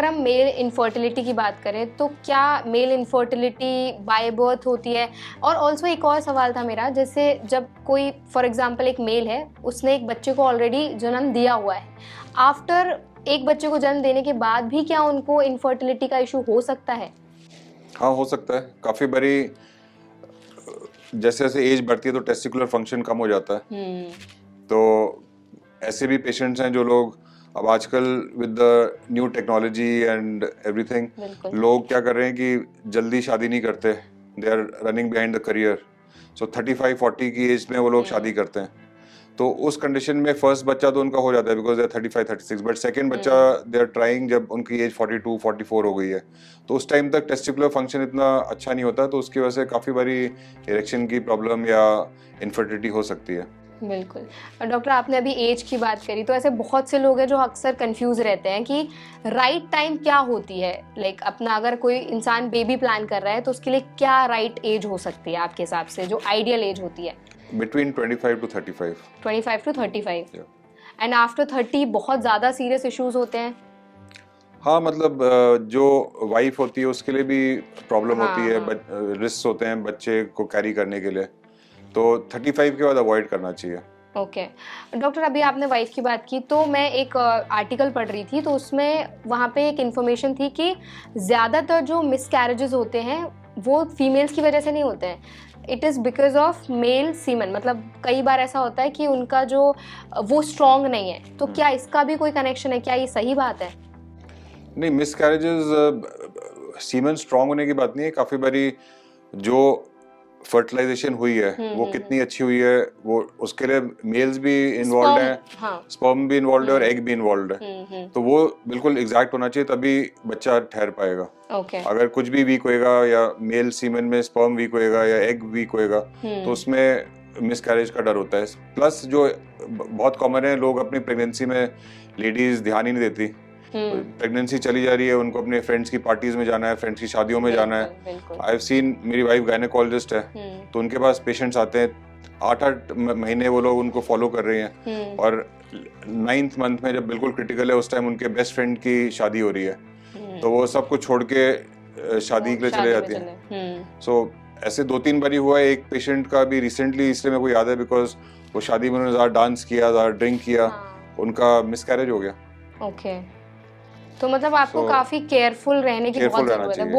अगर हम male infertility की बात करें तो क्या मेल इनफर्टिलिटी बाय बर्थ होती है? और ऑल्सो एक और सवाल था मेरा, जैसे जब कोई फॉर एग्जांपल एक मेल है, उसने एक बच्चे को ऑलरेडी जन्म दिया हुआ है, आफ्टर एक बच्चे को जन्म देने के बाद भी क्या उनको इनफर्टिलिटी का इशू हो सकता है? हाँ, हो सकता है। काफ़ी बारी जैसे जैसे एज बढ़ती है तो टेस्टिकुलर फंक्शन कम हो जाता है। तो ऐसे भी पेशेंट्स हैं जो लोग अब आजकल with the new technology and everything, बिल्कुल। लोग क्या कर रहे हैं कि जल्दी शादी नहीं करते, they are running behind the career. So 35-40 की एज में वो लोग शादी करते हैं। तो उस कंडीशन में फर्स्ट बच्चा तो उनका हो जाता है because they are 35-36, but second बच्चा दे आर ट्राइंग जब उनकी एज 42-44 हो गई है, तो उस टाइम तक टेस्टिकुलर फंक्शन इतना अच्छा नहीं होता, तो उसकी वजह से काफ़ी बारी इरेक्शन की प्रॉब्लम या इनफर्टिलिटी हो सकती है। बिल्कुल। और डॉक्टर, आपने अभी एज की बात करी, तो ऐसे बहुत से लोग हैं जो अक्सर कंफ्यूज रहते हैं कि राइट टाइम क्या होती है। लाइक अपना अगर कोई इंसान बेबी प्लान कर रहा है तो उसके लिए क्या राइट एज हो सकती है आपके हिसाब से, जो आइडियल एज होती है? Between 25 to 35। 25 to 35। And after 30 बहुत ज़्यादा सीरियस इश्यूज होते हैं। हाँ, मतलब जो वाइफ होती है उसके लिए भी प्रॉब्लम होती है, रिस्क होते हैं बच्चे को कैरी करने के लिए, तो 35 के बाद अवॉइड करना चाहिए। ओके डॉक्टर, अभी आपने वाइफ की बात की, तो मैं एक आर्टिकल पढ़ रही थी, तो उसमें वहाँ पे एक इन्फॉर्मेशन थी कि ज़्यादातर जो मिसकैरेजेस होते हैं वो फीमेल्स की वजह से नहीं होते हैं, it is because of male semen. मतलब कई बार ऐसा होता है कि उनका जो वो स्ट्रॉन्ग नहीं है, तो क्या इसका भी कोई कनेक्शन है? क्या ये सही बात है? नहीं, मिसकैरेजेस सीमेन स्ट्रांग होने की बात नहीं है। काफ़ी बारी जो फर्टिलाइजेशन हुई है वो कितनी अच्छी हुई है, वो उसके लिए मेल्स भी इन्वॉल्व हैं, स्पर्म भी इन्वॉल्व है और एग भी इन्वॉल्व है, तो वो बिल्कुल एग्जैक्ट होना चाहिए तभी बच्चा ठहर पाएगा। अगर कुछ भी वीक होएगा या मेल सीमेन में स्पर्म वीक होएगा या एग वीक होएगा तो उसमें मिसकैरेज का डर होता है। प्लस जो बहुत कॉमन है, लोग अपनी प्रेगनेंसी में लेडीज ध्यान ही नहीं देती, प्रेगनेंसी चली जा रही है, उनको अपने फ्रेंड्स की पार्टीज में जाना है, फ्रेंड्स की शादियों में जाना है। आई हैव सीन, मेरी वाइफ गायनेकोलॉजिस्ट है, तो उनके पास पेशेंट्स आते हैं, 8-8 महीने वो लोग उनको फॉलो कर रहे हैं, और 9th मंथ में जब बिल्कुल क्रिटिकल है उस टाइम उनके बेस्ट फ्रेंड की शादी हो रही है, तो वो सब कुछ छोड़ के शादी के लिए चले जाते हैं। सो ऐसे 2-3 बारी हुआ है। एक पेशेंट का भी रिसेंटली इसलिए मेरे को याद है बिकॉज वो शादी में उन्होंने ज़्यादा डांस किया, ज़्यादा ड्रिंक किया, उनका मिसकैरेज हो गया। ओके, तो मतलब आपको काफी केयरफुल रहने की बहुत जरूरत है,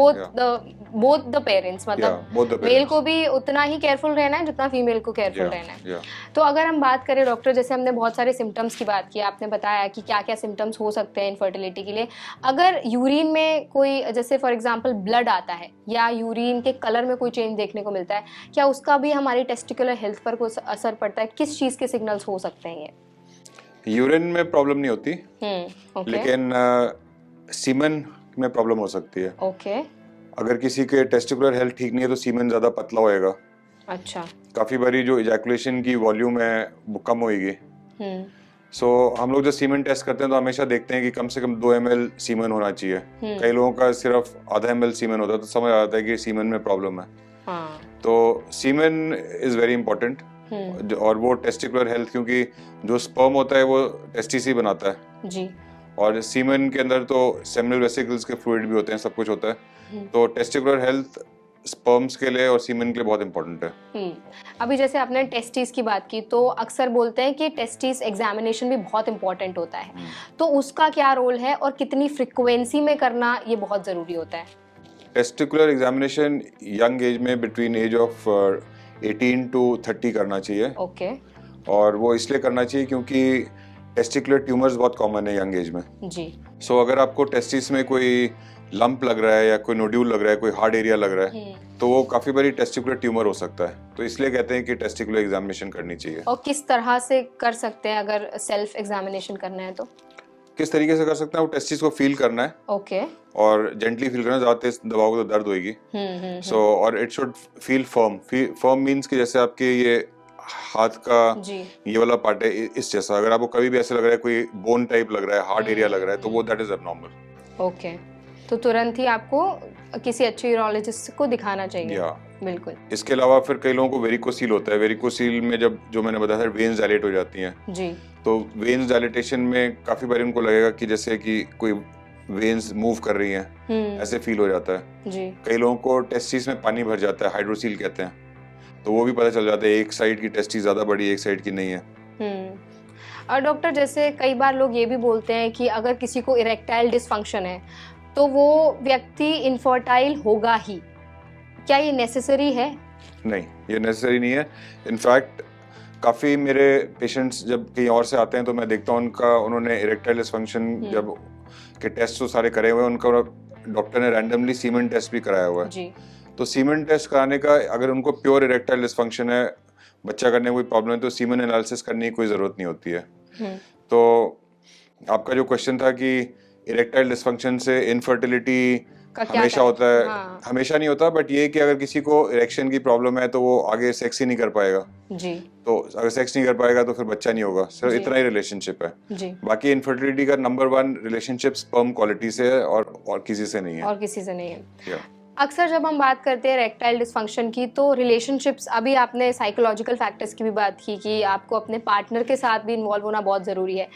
बोथ द पेरेंट्स, मतलब मेल को भी उतना ही केयरफुल रहना है जितना फीमेल को केयरफुल रहना है। तो अगर हम बात करें डॉक्टर, जैसे हमने बहुत सारे सिम्टम्स की बात की, आपने बताया कि क्या क्या सिम्टम्स हो सकते हैं इनफर्टिलिटी के लिए। अगर यूरिन में कोई, जैसे फॉर एग्जांपल ब्लड आता है या यूरिन के कलर में कोई चेंज देखने को मिलता है, क्या उसका भी हमारी टेस्टिकुलर हेल्थ पर कोई असर पड़ता है? किस चीज़ के सिग्नल्स हो सकते हैं ये? यूरिन में प्रॉब्लम नहीं होती, लेकिन सीमन में प्रॉब्लम हो सकती है। अगर किसी के टेस्टिकुलर हेल्थ ठीक नहीं है तो सीमन ज्यादा पतला होएगा। अच्छा। काफी बारी जो इजैकुलेशन की वॉल्यूम है वो कम होएगी। सो हम लोग जब सीमन टेस्ट करते हैं तो हमेशा देखते हैं कि कम से कम 2 ml सीमन होना चाहिए। कई लोगों का सिर्फ आधा ml सीमन होता है, तो समझ आता है कि सीमन में प्रॉब्लम है। तो सीमन इज वेरी इंपॉर्टेंट, और वो टेस्टिकुलर हेल्थ, क्योंकि जो स्पर्म होता है वो टेस्टिस ही बनाता है जी, और सीमेन के अंदर तो सेमिनल वेसिकल्स के फ्लूइड भी होते हैं, सब कुछ होता है। तो टेस्टिकुलर हेल्थ स्पर्म्स के लिए और सीमेन के लिए बहुत इंपॉर्टेंट है। अभी जैसे आपने टेस्टिस की बात की, तो अक्सर बोलते हैं कि टेस्टिस एग्जामिनेशन भी बहुत इंपॉर्टेंट होता है, तो उसका क्या रोल है और कितनी फ्रिक्वेंसी में करना ये बहुत जरूरी होता है? टेस्टिकुलर एग्जामिनेशन यंग एज में बिटवीन एज ऑफ 18 to 30 करना चाहिए। और वो इसलिए करना चाहिए क्योंकि टेस्टिकुलर ट्यूमर्स बहुत कॉमन है यंग एज में जी। सो अगर आपको टेस्टिस में कोई लंप लग रहा है या कोई नोड्यूल लग रहा है, कोई हार्ड एरिया लग रहा है, तो वो काफी बारी टेस्टिकुलर ट्यूमर हो सकता है, तो इसलिए कहते हैं कि टेस्टिकुलर एग्जामिनेशन करनी चाहिए। और किस तरह से कर सकते हैं अगर सेल्फ एग्जामिनेशन करना है? तो किस तरीके से कर सकते हैं? वो टेस्टिस को फील करना है, और जेंटली फील करना है, ज्यादा तेज दबाओगे तो दर्द होगी। सो और it should feel firm. Firm means कि जैसे आपके ये हाथ का ये वाला पार्ट है इस जैसा, अगर आपको कभी भी ऐसे लग रहा है कोई बोन टाइप लग रहा है, हार्ड एरिया लग रहा है, तो वो दैट इज एब्नॉर्मल। ओके, तो तुरंत ही आपको किसी अच्छे यूरोलॉजिस्ट को दिखाना चाहिए। बिल्कुल। इसके अलावा फिर कई लोगों को वेरिकोसील होता है। वेरिकोसील में जब, जो मैंने बताया था, वेन्स डायलेट हो जाती हैं जी, तो वेन्स डायलेटेशन में काफी बार उनको लगेगा कि जैसे कि कोई वेन्स मूव कर रही हैं, ऐसे फील हो जाता है जी। कई लोगों को टेस्टिस में पानी भर जाता है, हाइड्रोसील कहते हैं, तो वो भी पता चल जाता है एक साइड की टेस्टिस ज्यादा बड़ी, एक साइड की नहीं है। और डॉक्टर जैसे कई बार लोग ये भी बोलते हैं कि अगर किसी को इरेक्टाइल डिसफंक्शन है तो वो व्यक्ति इनफर्टाइल होगा ही, क्या ये नेसेसरी है? नहीं, ये नेसेसरी नहीं है। इनफैक्ट काफ़ी मेरे पेशेंट्स जब कहीं और से आते हैं तो मैं देखता हूँ उन्होंने इरेक्टाइल डिसफंक्शन जब के टेस्ट तो सारे करे हुए हैं, उनका डॉक्टर ने रैंडमली सीमेन टेस्ट भी कराया हुआ है जी। तो सीमेन टेस्ट कराने का, अगर उनको प्योर इरेक्टाइल डिसफंक्शन है, बच्चा करने में कोई प्रॉब्लम है, तो सीमेन एनालिसिस करने की कोई ज़रूरत नहीं होती है। तो आपका जो क्वेश्चन था कि इरेक्टाइल डिसफंक्शन से इनफर्टिलिटी हमेशा होता है, हाँ। हमेशा नहीं होता, बट ये कि अगर किसी को इरेक्शन की प्रॉब्लम है तो वो आगे सेक्स ही नहीं कर पाएगा जी। तो अगर सेक्स नहीं कर पाएगा तो फिर बच्चा नहीं होगा, सिर्फ इतना ही रिलेशनशिप है जी। बाकी इनफर्टिलिटी का नंबर 1 रिलेशनशिप स्पर्म क्वालिटी से है और किसी से नहीं है, और किसी से नहीं है। अक्सर जब हम बात करते हैं इरेक्टाइल डिसफंक्शन की तो रिलेशनशिप्स, अभी आपने साइकोलॉजिकल फैक्टर्स की भी बात की कि आपको अपने पार्टनर के साथ भी इन्वॉल्व होना बहुत ज़रूरी है।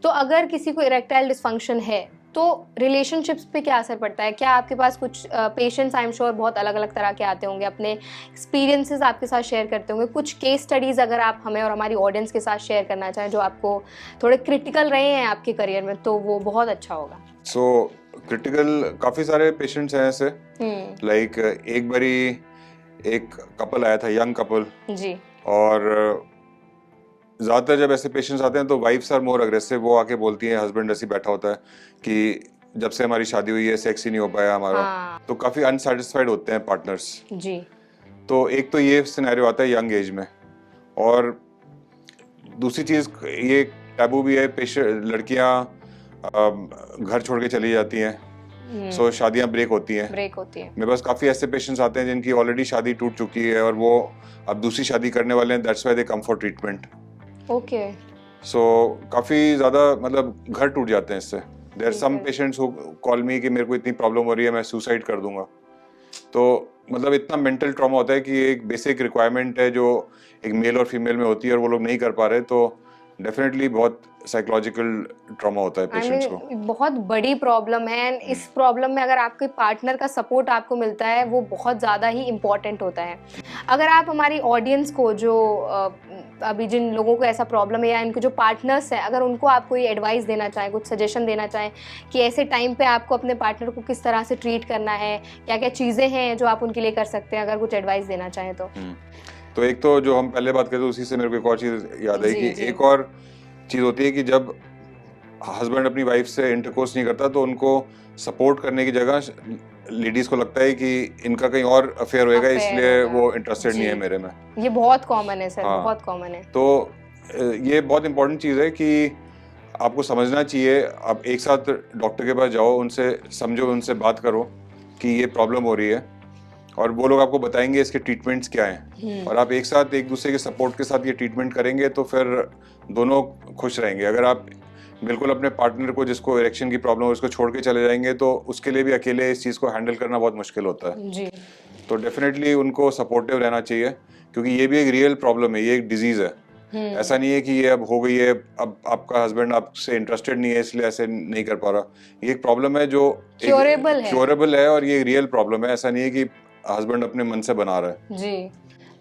तो अगर किसी को इरेक्टाइल डिसफंक्शन है तो रिलेशनशिप्स पे क्या असर पड़ता है? क्या आपके पास कुछ पेशेंट्स आई एम श्योर बहुत अलग अलग तरह के आते होंगे, अपने एक्सपीरियंसेस आपके साथ शेयर करते होंगे, कुछ केस स्टडीज़ अगर आप हमें और हमारी ऑडियंस के साथ शेयर करना चाहें जो आपको थोड़े क्रिटिकल रहे हैं आपके करियर में, तो वो बहुत अच्छा होगा। सो क्रिटिकल काफ़ी सारे पेशेंट्स हैं ऐसे, लाइक एक बारी एक कपल आया था, यंग कपल जी, और ज़्यादातर जब ऐसे पेशेंट्स आते हैं तो वाइफ्स आर मोर अग्रेसिव। वो आके बोलती हैं, हस्बैंड ऐसे बैठा होता है कि जब से हमारी शादी हुई है सेक्स ही नहीं हो पाया हमारा, तो काफ़ी अनसेटिस्फाइड होते हैं पार्टनर्स जी। तो एक तो ये सिनेरियो आता है यंग एज में, और दूसरी चीज़ ये टैबू भी है, लड़कियाँ घर छोड़ के चली जाती हैं, सो शादियां ब्रेक होती हैं। मेरे पास काफ़ी ऐसे पेशेंट्स आते हैं जिनकी ऑलरेडी शादी टूट चुकी है और वो अब दूसरी शादी करने वाले हैं, that's why they come for treatment. Okay, so काफ़ी ज़्यादा मतलब घर टूट जाते हैं इससे। There are some patients who call me कि मेरे को इतनी प्रॉब्लम हो रही है मैं सुसाइड कर दूंगा। तो मतलब इतना मेंटल ट्रॉमा होता है कि एक बेसिक रिक्वायरमेंट है जो एक मेल और फीमेल में होती है और वो लोग नहीं कर पा रहे, तो डेफिनेटली बहुत साइकोलॉजिकल ट्रॉमा होता है पेशेंट्स को। बहुत बड़ी प्रॉब्लम है, एंड इस प्रॉब्लम में अगर आपके पार्टनर का सपोर्ट आपको मिलता है वो बहुत ज़्यादा ही इम्पॉर्टेंट होता है। अगर आप हमारी ऑडियंस को, जो अभी जिन लोगों को ऐसा प्रॉब्लम है या इनके जो पार्टनर्स हैं, अगर उनको आप कोई एडवाइस देना चाहें, कुछ सजेशन देना चाहें कि ऐसे टाइम पे आपको अपने पार्टनर को किस तरह से ट्रीट करना है, क्या क्या चीज़ें हैं जो आप उनके लिए कर सकते हैं, अगर कुछ एडवाइस देना चाहें तो एक तो जो हम पहले बात करते उसी से मेरे को एक और चीज़ याद है कि एक और चीज़ होती है कि जब हस्बैंड अपनी वाइफ से इंटरकोर्स नहीं करता तो उनको सपोर्ट करने की जगह लेडीज को लगता है कि इनका कहीं और अफेयर होएगा, इसलिए वो इंटरेस्टेड नहीं है मेरे में। ये बहुत कॉमन है सर, बहुत कॉमन है। तो ये बहुत इंपॉर्टेंट चीज़ है कि आपको समझना चाहिए। आप एक साथ डॉक्टर के पास जाओ, उनसे समझो, उनसे बात करो कि ये प्रॉब्लम हो रही है, और वो लोग आपको बताएंगे इसके ट्रीटमेंट्स क्या हैं, और आप एक साथ एक दूसरे के सपोर्ट के साथ ये ट्रीटमेंट करेंगे तो फिर दोनों खुश रहेंगे। अगर आप बिल्कुल अपने पार्टनर को, जिसको इरेक्शन की प्रॉब्लम है, उसको छोड़ के चले जाएंगे तो उसके लिए भी अकेले इस चीज़ को हैंडल करना बहुत मुश्किल होता है जी। तो डेफिनेटली उनको सपोर्टिव रहना चाहिए, क्योंकि ये भी एक रियल प्रॉब्लम है, ये एक डिजीज़ है। ऐसा नहीं है कि ये अब हो गई है, अब आपका हस्बैंड आपसे इंटरेस्टेड नहीं है इसलिए ऐसे नहीं कर पा रहा। ये एक प्रॉब्लम है जो क्योरेबल है, और ये रियल प्रॉब्लम है। ऐसा नहीं है कि हस्बैंड अपने मन से बना रहा है जी।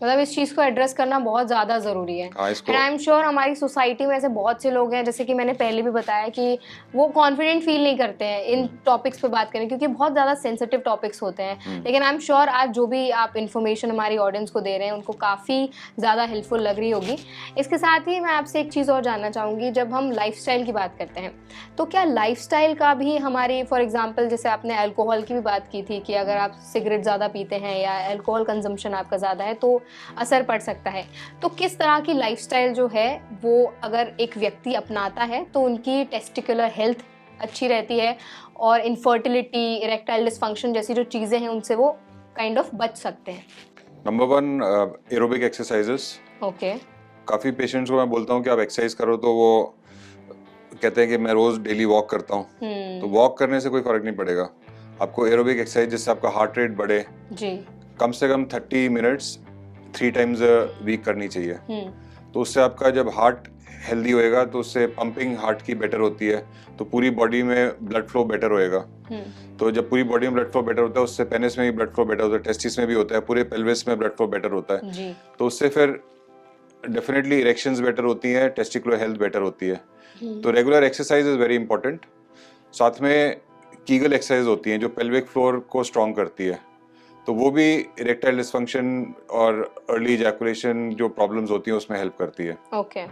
मतलब इस चीज़ को एड्रेस करना बहुत ज़्यादा ज़रूरी है। एंड आई एम श्योर हमारी सोसाइटी में ऐसे बहुत से लोग हैं, जैसे कि मैंने पहले भी बताया, कि वो कॉन्फिडेंट फील नहीं करते हैं इन टॉपिक्स पे बात करें, क्योंकि बहुत ज़्यादा सेंसिटिव टॉपिक्स होते हैं। लेकिन आई एम श्योर आज जो भी आप इन्फॉर्मेशन हमारी ऑडियंस को दे रहे हैं उनको काफ़ी ज़्यादा हेल्पफुल लग रही होगी। इसके साथ ही मैं आपसे एक चीज़ और जानना चाहूँगी, जब हम लाइफस्टाइल की बात करते हैं तो क्या लाइफस्टाइल का भी हमारी, फॉर एग्जाम्पल जैसे आपने अल्कोहल की भी बात की थी कि अगर आप सिगरेट ज़्यादा पीते हैं या अल्कोहल कंजम्पशन आपका ज़्यादा है तो असर पड़ सकता है। तो किस तरह की लाइफस्टाइल जो है वो अगर एक व्यक्ति अपनाता है तो उनकी टेस्टिकुलर हेल्थ अच्छी रहती है और इनफर्टिलिटी, इरेक्टाइल डिसफंक्शन जैसी जो चीज़ें हैं उनसे वो काइंड ऑफ बच सकते हैं। Number 1 aerobic exercises. ओके, काफ़ी पेशेंट्स को मैं बोलता हूँ कि आप एक्सरसाइज करो तो वो कहते हैं कि मैं रोज़ डेली वॉक करता हूँ। तो वॉक करने से कोई फ़र्क नहीं पड़ेगा, आपको एरोबिक एक्सरसाइज जिससे आपका हार्ट रेट बढ़े जी, कम से कम 30 मिनट्स 3 टाइम्स वीक करनी चाहिए। तो उससे आपका जब हार्ट हेल्दी होएगा तो उससे पंपिंग हार्ट की बेटर होती है, तो पूरी बॉडी में ब्लड फ्लो बेटर होएगा। तो जब पूरी बॉडी में ब्लड फ्लो बेटर होता है उससे पेनिस में भी ब्लड फ्लो बेटर होता है, टेस्टिस में भी होता है, पूरे पेल्विस में ब्लड फ्लो बेटर होता है जी। तो उससे फिर डेफिनेटली इरेक्शंस बेटर होती हैं, टेस्टिकुलर हेल्थ बेटर होती है। तो regular exercise is very important. साथ में कीगल एक्सरसाइज होती हैं जो पेल्विक फ्लोर को स्ट्रॉन्ग करती है, तो वो भी इरेक्टाइल डिसफंक्शन और अर्ली इजैकुलेशन जो प्रॉब्लम्स होती हैं उसमें हेल्प करती है। ओके।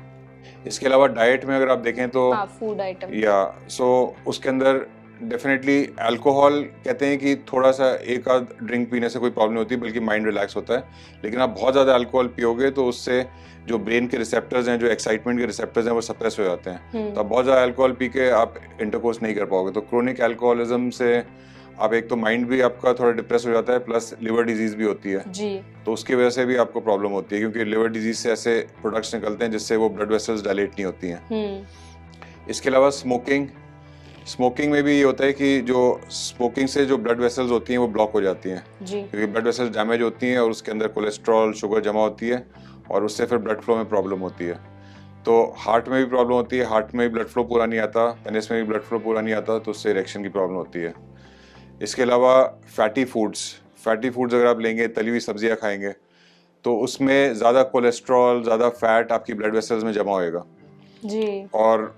इसके अलावा डाइट में अगर आप देखें तो फूड आइटम उसके अंदर डेफिनेटली अल्कोहल कहते हैं कि थोड़ा सा एक आध ड्रिंक पीने से कोई प्रॉब्लम नहीं होती, बल्कि माइंड रिलैक्स होता है। लेकिन आप बहुत ज़्यादा अल्कोहल पियोगे तो उससे जो ब्रेन के रिसेप्टर्स हैं, जो एक्साइटमेंट के रिसेप्टर्स हैं, वो सप्रेस हो जाते हैं। तो आप बहुत ज़्यादा अल्कोहल पी के आप इंटरकोर्स नहीं कर पाओगे। तो क्रोनिक अल्कोहलिज्म से आप एक तो माइंड भी आपका थोड़ा डिप्रेस हो जाता है, प्लस लिवर डिजीज भी होती है जी। तो उसकी वजह से भी आपको प्रॉब्लम होती है, क्योंकि लिवर डिजीज से ऐसे प्रोडक्ट्स निकलते हैं जिससे वो ब्लड वेसल्स डायलेट नहीं होती हैं। इसके अलावा स्मोकिंग में भी ये होता है कि जो स्मोकिंग से जो ब्लड वेसल्स होती हैं वो ब्लॉक हो जाती हैं, क्योंकि ब्लड वेसल्स डैमेज होती हैं और उसके अंदर कोलेस्ट्रॉल, शुगर जमा होती है और उससे फिर ब्लड फ्लो में प्रॉब्लम होती है। तो हार्ट में भी प्रॉब्लम होती है, हार्ट में भी ब्लड फ्लो पूरा नहीं आता, पेनिस में भी ब्लड फ्लो पूरा नहीं आता, तो उससे इरेक्शन की प्रॉब्लम होती है। इसके अलावा फैटी फूड्स अगर आप लेंगे, तली हुई सब्जियां खाएंगे, तो उसमें ज़्यादा कोलेस्ट्रॉल, ज़्यादा फैट आपकी ब्लड वेसल्स में जमा होएगा जी। और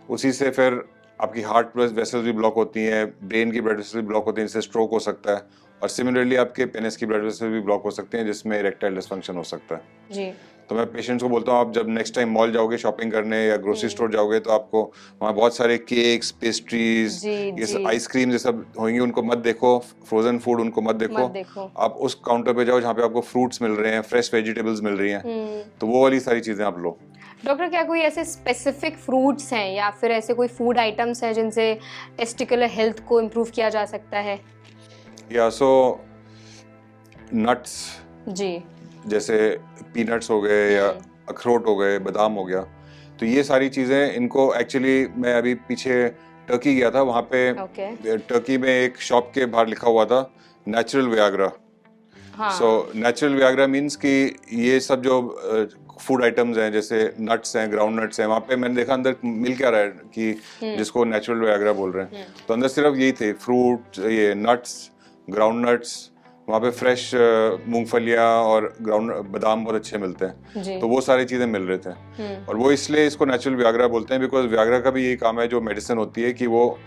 उसी से फिर आपकी हार्ट वेसल्स भी ब्लॉक होती हैं, ब्रेन की ब्लड वेसल्स भी ब्लॉक होती हैं, जिससे स्ट्रोक हो सकता है। और सिमिलरली आपके पेनिस की ब्लड वेसल्स भी ब्लॉक हो सकते हैं, जिसमें इरेक्टाइल डिसफंक्शन हो सकता है जी। तो मैं पेशेंट्स को बोलता हूँ, आप जब नेक्स्ट टाइम मॉल जाओगे शॉपिंग करने या ग्रोसरी स्टोर जाओगे, तो आपको वहाँ बहुत सारे केक्स, पेस्ट्रीज, ये आइसक्रीम ये सब होंगी, उनको मत देखो। फ्रोजन फूड उनको मत देखो। आप उस काउंटर पे जाओ जहाँ पे आपको फ्रूट्स मिल रहे हैं, फ्रेश वेजिटेबल्स मिल रही हैं, तो वो वाली सारी चीजें आप लो। डॉक्टर, क्या कोई ऐसे स्पेसिफिक फ्रूट्स हैं या फिर ऐसे कोई फूड आइटम्स हैं जिनसे टेस्टिकुलर हेल्थ को इम्प्रूव किया जा सकता है? या सो नट्स जी, जैसे पीनट्स हो गए या अखरोट हो गए, बादाम हो गया, तो ये सारी चीजें, इनको एक्चुअली मैं अभी पीछे टर्की गया था, वहाँ पे टर्की में एक शॉप के बाहर लिखा हुआ था natural Viagra. So natural Viagra means कि ये सब जो फूड आइटम्स हैं, जैसे नट्स हैं, ग्राउंड नट्स हैं, वहाँ पे मैंने देखा अंदर मिल क्या रहा है कि जिसको नेचुरल वियाग्रा बोल रहे हैं, तो अंदर सिर्फ यही थे, फ्रूट, ये नट्स, ग्राउंड नट्स, वहाँ पे फ्रेश मूंगफलियाँ और ग्राउंड बादाम बहुत अच्छे मिलते हैं, तो वो सारी चीज़ें मिल रहे थे। और वो इसलिए इसको नेचुरल वियाग्रा बोलते हैं, बिकॉज वियाग्रा का भी यही काम है, जो मेडिसिन होती है कि वो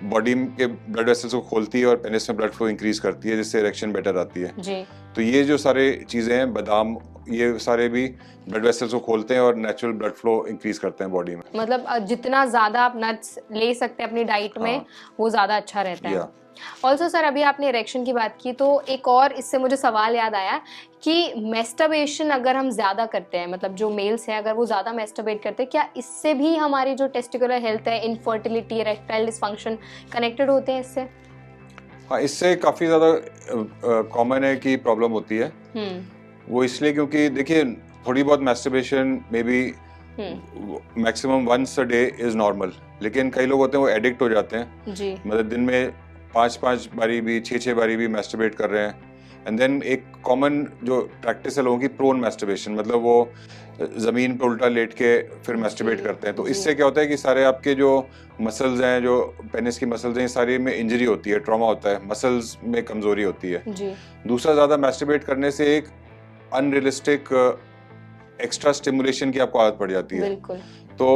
बॉडी के ब्लड वेसल्स को खोलती है और पेनिस में ब्लड फ्लो इंक्रीज करती है, जिससे इरेक्शन बेटर आती है जी। तो ये जो सारे चीज़ें हैं, बादाम, ये सारे भी ब्लड वेसल्स को खोलते हैं और नेचुरल ब्लड फ्लो इंक्रीज करते हैं बॉडी में। मतलब जितना ज़्यादा आप नट्स ले सकते हैं अपनी डाइट में, वो ज़्यादा अच्छा रहता है। ऑल्सो सर, अभी आपने इरेक्शन की बात की, तो एक और इससे मुझे सवाल याद आया कि मैस्टरबेशन अगर हम ज़्यादा करते हैं, मतलब जो मेल्स हैं अगर वो ज़्यादा मैस्टरबेट करते हैं, क्या इससे भी हमारी जो टेस्टिकुलर हेल्थ है, इनफर्टिलिटी, इरेक्टाइल डिसफंक्शन कनेक्टेड होते हैं इससे? हाँ, इससे काफ़ी ज़्यादा कॉमन है कि प्रॉब्लम होती है। वो इसलिए क्योंकि देखिए, थोड़ी बहुत masturbation may be maximum once a day is normal, लेकिन कई लोग होते हैं वो एडिक्ट हो जाते हैं जी। मतलब दिन में 5 बारी भी, 6 बारी भी मैस्टरबेट कर रहे हैं। एंड देन एक कॉमन जो प्रैक्टिस है लोगों की, प्रोन मैस्टरबेशन, मतलब वो ज़मीन पर उल्टा लेट के फिर मैस्टरबेट करते हैं। तो इससे क्या होता है कि सारे आपके जो मसल्स हैं, जो पेनिस की मसल्स हैं, सारी में इंजरी होती है, ट्रॉमा होता है, मसल्स में कमजोरी होती है जी। दूसरा, ज़्यादा मैस्टरबेट करने से एक अनरियलिस्टिक एक्स्ट्रा स्टिमुलेशन की आपको आदत पड़ जाती है। बिल्कुल। तो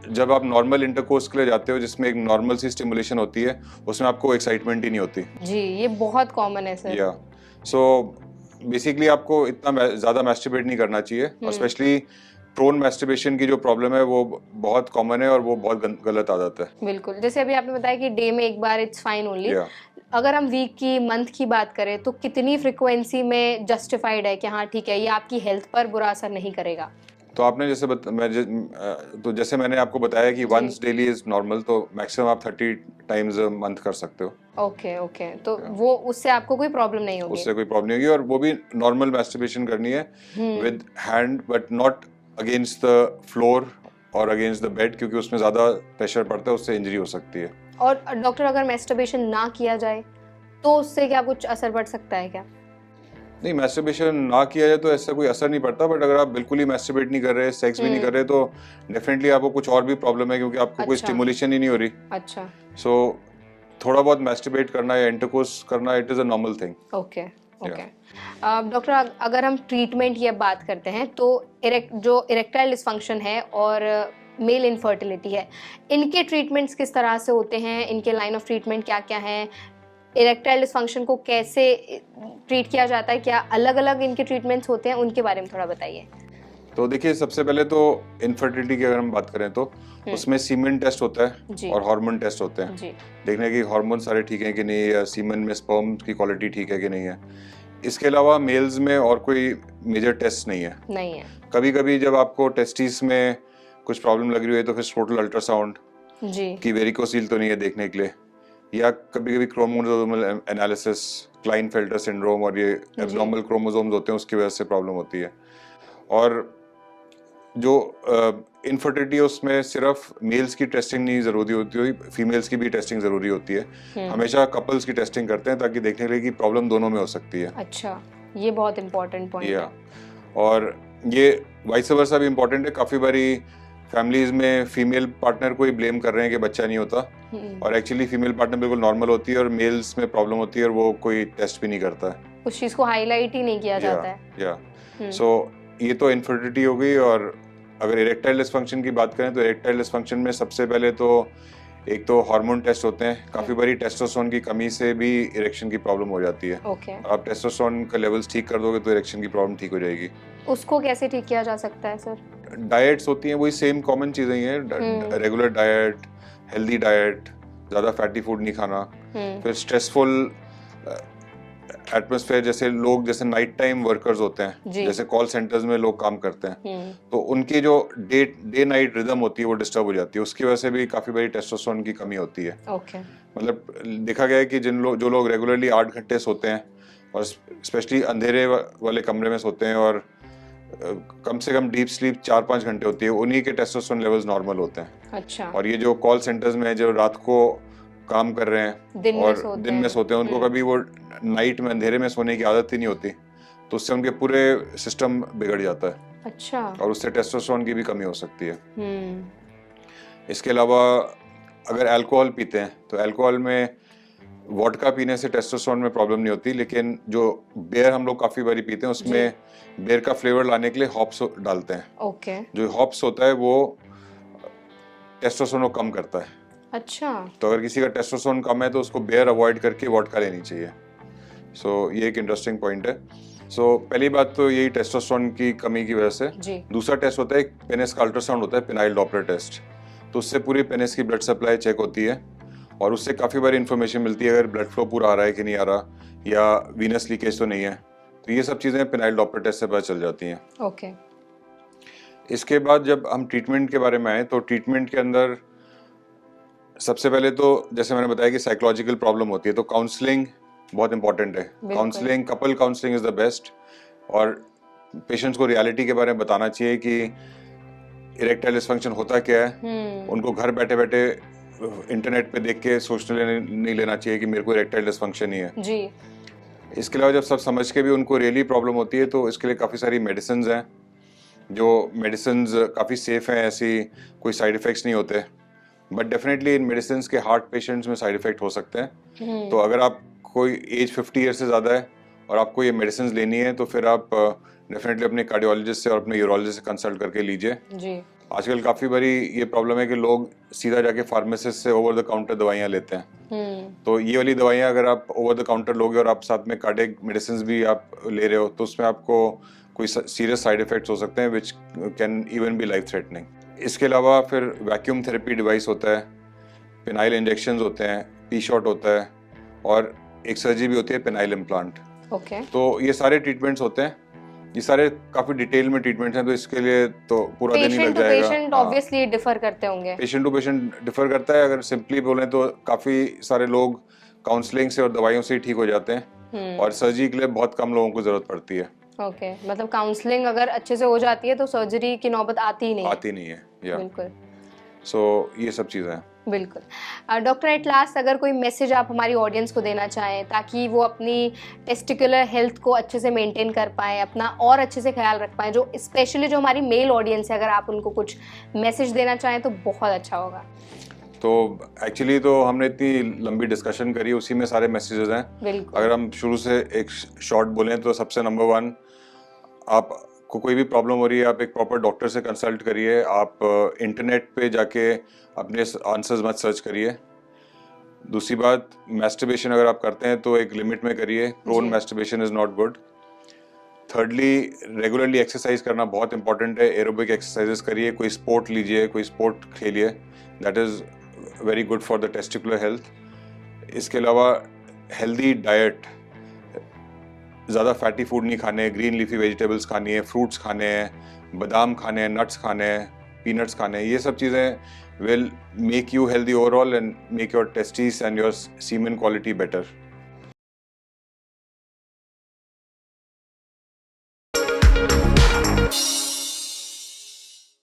जब आप नॉर्मल इंटरकोर्स के लिए जाते हो, जिसमें एक नॉर्मल सी स्टिमुलेशन होती है, उसमें आपको एक्साइटमेंट ही नहीं होती जी। ये बहुत कॉमन है सर। या सो बेसिकली आपको इतना ज़्यादा मैस्टरबेट नहीं करना चाहिए, और स्पेशली प्रोन मैस्टरबेशन की जो प्रॉब्लम है वो बहुत कॉमन है और वो बहुत गलत आदत है। बिल्कुल, जैसे अभी आपने बताया कि डे में एक बार इट्स फाइन ओनली। अगर हम वीक की, मंथ की बात करें, तो कितनी फ्रिक्वेंसी में जस्टिफाइड है कि हाँ ठीक है, ये आपकी हेल्थ पर बुरा असर नहीं करेगा? तो आपने जैसे मैंने आपको बताया कि वंस डेली इज नॉर्मल, तो मैक्सिमम आप 30 टाइम्स अ मंथ कर सकते हो। ओके, तो वो उससे आपको कोई प्रॉब्लम नहीं होगी? उससे कोई प्रॉब्लम नहीं होगी, और वो भी नॉर्मल मैस्टरबेशन करनी है with hand, but not against the floor और अगेंस्ट द बेड, क्योंकि उसमें ज्यादा प्रेशर पड़ता है, उससे इंजरी हो सकती है। और डॉक्टर, अगर मैस्टरबेशन ना किया जाए तो उससे क्या कुछ असर पड़ सकता है क्या? नहीं, मैस्टरबेशन ना किया जाए तो ऐसा कोई असर नहीं पड़ता, बट अगर आप बिल्कुल ही मैस्टरबेट नहीं कर रहे, सेक्स भी नहीं कर रहे, तो डेफिनेटली आपको कुछ और भी प्रॉब्लम है, क्योंकि आपको कोई स्टिमुलेशन ही नहीं हो रही। अच्छा। सो थोड़ा बहुत मैस्टरबेट करना या इंटरकोर्स करना, it is a normal thing. Okay okay. Doctor, अगर हम ट्रीटमेंट की अब बात करते हैं तो जो इरेक्टाइल डिसफंक्शन है और मेल इनफर्टिलिटी है, इनके ट्रीटमेंट्स किस तरह से होते हैं, इनके लाइन ऑफ ट्रीटमेंट क्या क्या हैं, इरेक्टाइल डिसफंक्शन को कैसे ट्रीट किया जाता है, क्या अलग अलग इनके ट्रीटमेंट्स होते हैं, उनके बारे में थोड़ा बताइए। तो देखिए, सबसे पहले तो इनफर्टिलिटी की अगर हम बात करें तो उसमें सीमेन टेस्ट होता है और हार्मोन टेस्ट होते हैं, देखने की हार्मोन सारे ठीक हैं कि नहीं, या सीमेन में स्पर्म की क्वालिटी ठीक है कि नहीं है। इसके अलावा मेल्स में और कोई मेजर टेस्ट नहीं है। कभी कभी जब आपको टेस्टिस में कुछ प्रॉब्लम लग रही है तो फिर टोटल अल्ट्रासाउंड की वेरिकोसील तो नहीं है देखने के लिए, या कभी कभी क्रोमोसोमल एनालिसिस, क्लाइनफेल्टर सिंड्रोम और ये एब्नॉर्मल क्रोमोसोम्स होते हैं, उसकी वजह से प्रॉब्लम होती है। और जो इनफर्टिलिटी है उसमें सिर्फ मेल्स की टेस्टिंग नहीं जरूरी होती है, फीमेल्स की भी टेस्टिंग जरूरी होती है। हमेशा कपल्स की टेस्टिंग करते हैं ताकि देखने के लिए कि प्रॉब्लम दोनों में हो सकती है। अच्छा, ये बहुत इंपॉर्टेंट पॉइंट है। और ये वाइस वर्सा भी इम्पोर्टेंट है। काफी बारी फैमिलीज में फीमेल पार्टनर को ही ब्लेम कर रहे हैं कि बच्चा नहीं होता, और एक्चुअली फीमेल पार्टनर बिल्कुल नॉर्मल होती है और मेल्स में प्रॉब्लम होती है और वो कोई टेस्ट भी नहीं करता है, उस चीज को हाईलाइट ही नहीं किया जाता है। सो ये तो इनफर्टिलिटी हो गई। और अगर इरेक्टाइल डिसफंक्शन की बात करें तो इरेक्टाइल डिसफंक्शन में सबसे पहले तो एक तो हार्मोन टेस्ट होते हैं। काफी बारी टेस्टोस्टेरोन की कमी से भी इरेक्शन की प्रॉब्लम हो जाती है। आप टेस्टोस्टेरोन का लेवल्स ठीक कर दोगे तो इरेक्शन की प्रॉब्लम ठीक हो जाएगी। उसको कैसे ठीक किया जा सकता है सर? डाइट्स होती हैं, वही सेम कॉमन चीजें ही हैं, रेगुलर डाइट, हेल्दी डाइट, ज्यादा फैटी फूड नहीं खाना, फिर स्ट्रेसफुल एटमॉस्फेयर, जैसे नाइट टाइम वर्कर्स होते हैं, जैसे कॉल सेंटर्स में लोग काम करते हैं, तो उनकी जो डे नाइट रिदम होती है वो डिस्टर्ब हो जाती है, उसकी वजह से भी काफी बड़ी टेस्टोस्टेरोन की कमी होती है। मतलब देखा गया है कि जो लोग रेगुलरली 8 घंटे सोते हैं और स्पेशली अंधेरे वाले कमरे में सोते हैं और कम से कम डीप स्लीप 4-5 घंटे होती है, उन्हीं के टेस्टोस्टेरोन लेवल्स नॉर्मल होते हैं। अच्छा। और ये जो कॉल सेंटर्स में जो रात को काम कर रहे हैं और दिन में सोते हैं, उनको कभी वो नाइट में अंधेरे में सोने की आदत ही नहीं होती, तो उससे उनके पूरे सिस्टम बिगड़ जाता है। अच्छा। और उससे टेस्टोस्टेरोन की भी कमी हो सकती है। इसके अलावा अगर अल्कोहल पीते हैं तो अल्कोहल में वोडका पीने से टेस्टोस्टेरोन में प्रॉब्लम नहीं होती, लेकिन जो बियर हम लोग काफी बारी पीते हैं उसमें बियर का फ्लेवर लाने के लिए हॉप्स डालते हैं। जो हॉप्स होता है वो टेस्टोस्टेरोन को कम करता है। अच्छा। तो अगर किसी का टेस्टोस्टेरोन कम है तो उसको बियर अवॉइड करके वोडका लेनी चाहिए। सो ये एक इंटरेस्टिंग पॉइंट है। सो पहली बात तो यही टेस्टोस्टेरोन की कमी की वजह से। दूसरा टेस्ट होता है पेनिस का अल्ट्रासाउंड होता है, पेनाइल डॉपलर टेस्ट। तो उससे पूरी पेनिस की ब्लड सप्लाई चेक होती है और उससे काफी बार इंफॉर्मेशन मिलती है अगर ब्लड फ्लो पूरा आ रहा है कि नहीं आ रहा, या वीनस लीकेज तो नहीं है। तो ये सब चीजें पेनाइल डॉपलर टेस्ट से पता चल जाती हैं। ओके। इसके बाद जब हम ट्रीटमेंट के बारे में आए तो ट्रीटमेंट के अंदर सबसे पहले तो जैसे मैंने बताया कि साइकोलॉजिकल प्रॉब्लम होती है, तो काउंसलिंग बहुत इंपॉर्टेंट है। Counselling, couple counselling is the best. और पेशेंट्स को रियलिटी के बारे में बताना चाहिए कि इरेक्टाइल डिसफंक्शन होता क्या है। उनको घर बैठे बैठे इंटरनेट पे देख के सोचने नहीं लेना चाहिए कि मेरे को इरेक्टाइल डिसफंक्शन ही है जी। इसके अलावा जब सब समझ के भी उनको रियली प्रॉब्लम होती है तो इसके लिए काफ़ी सारी मेडिसिन हैं, जो मेडिसिन काफ़ी सेफ हैं, ऐसी कोई साइड इफ़ेक्ट्स नहीं होते। बट डेफिनेटली इन मेडिसिन के हार्ट पेशेंट्स में साइड इफेक्ट हो सकते हैं। तो अगर आप कोई एज 50 ईयर से ज़्यादा है और आपको ये मेडिसिन लेनी है तो फिर आप डेफिनेटली अपने कार्डियोलॉजिस्ट से और अपने यूरोलॉजिस्ट से कंसल्ट करके लीजिए जी। आजकल काफ़ी बारी ये प्रॉब्लम है कि लोग सीधा जाके फार्मासिस्ट से ओवर द काउंटर दवाइयाँ लेते हैं। तो ये वाली दवाइयाँ अगर आप ओवर द काउंटर लोगे और आप साथ में कार्डियक मेडिसिन भी आप ले रहे हो तो उसमें आपको कोई सीरियस साइड इफेक्ट्स हो सकते हैं which can even be life threatening. इसके अलावा फिर वैक्यूम थेरेपी डिवाइस होता है, पेनाइल इंजेक्शंस होते हैं, पी शॉट होता है और एक सर्जरी भी होती है पेनाइल इम्प्लांट। ओके। तो ये सारे ट्रीटमेंट्स होते हैं, ये सारे काफी डिटेल में ट्रीटमेंट्स हैं, तो इसके लिए तो पूरा दिन ही लग जाएगा। पेशेंट ऑब्वियसली डिफर करते होंगे, पेशेंट टू पेशेंट डिफर करता है। अगर सिंपली बोलें तो काफी सारे लोग काउंसलिंग से और दवाइयों से ही ठीक हो जाते हैं और सर्जरी के लिए बहुत कम लोगों को जरूरत पड़ती है। ओके, मतलब काउंसलिंग अगर अच्छे से हो जाती है तो सर्जरी की नौबत आती ही नहीं है। बिल्कुल। सो ये सब चीजें हैं। बिल्कुल। डॉक्टर एट लास्ट अगर कोई मैसेज आप हमारी ऑडियंस को देना चाहें ताकि वो अपनी टेस्टिकुलर हेल्थ को अच्छे से मेंटेन कर पाएँ, अपना और अच्छे से ख्याल रख पाएँ, जो स्पेशली जो हमारी मेल ऑडियंस है, अगर आप उनको कुछ मैसेज देना चाहें तो बहुत अच्छा होगा। तो एक्चुअली तो हमने इतनी लंबी डिस्कशन करी, उसी में सारे मैसेजेस हैं। अगर हम शुरू से एक शॉर्ट बोलें तो सबसे नंबर 1, आपको कोई भी प्रॉब्लम हो रही है, आप एक प्रॉपर डॉक्टर से कंसल्ट करिए। आप इंटरनेट पे जाके अपने आंसर्स मत सर्च करिए। दूसरी बात, मैस्टरबेशन अगर आप करते हैं तो एक लिमिट में करिए। Prone masturbation is not good. Thirdly, regularly exercise करना बहुत इंपॉर्टेंट है। एरोबिक एक्सरसाइजेस करिए, कोई स्पोर्ट लीजिए, कोई स्पोर्ट खेलिए, that is very good for the testicular health. इसके अलावा हेल्दी डाइट, ज़्यादा फैटी फूड नहीं खाने, ग्रीन लीफी वेजिटेबल्स खानी है, फ्रूट्स खाने हैं, बादाम खाने हैं, नट्स खाने हैं, पीनट्स खाने हैं। ये सब चीज़ें will make you healthy overall and make your testes and your semen quality better.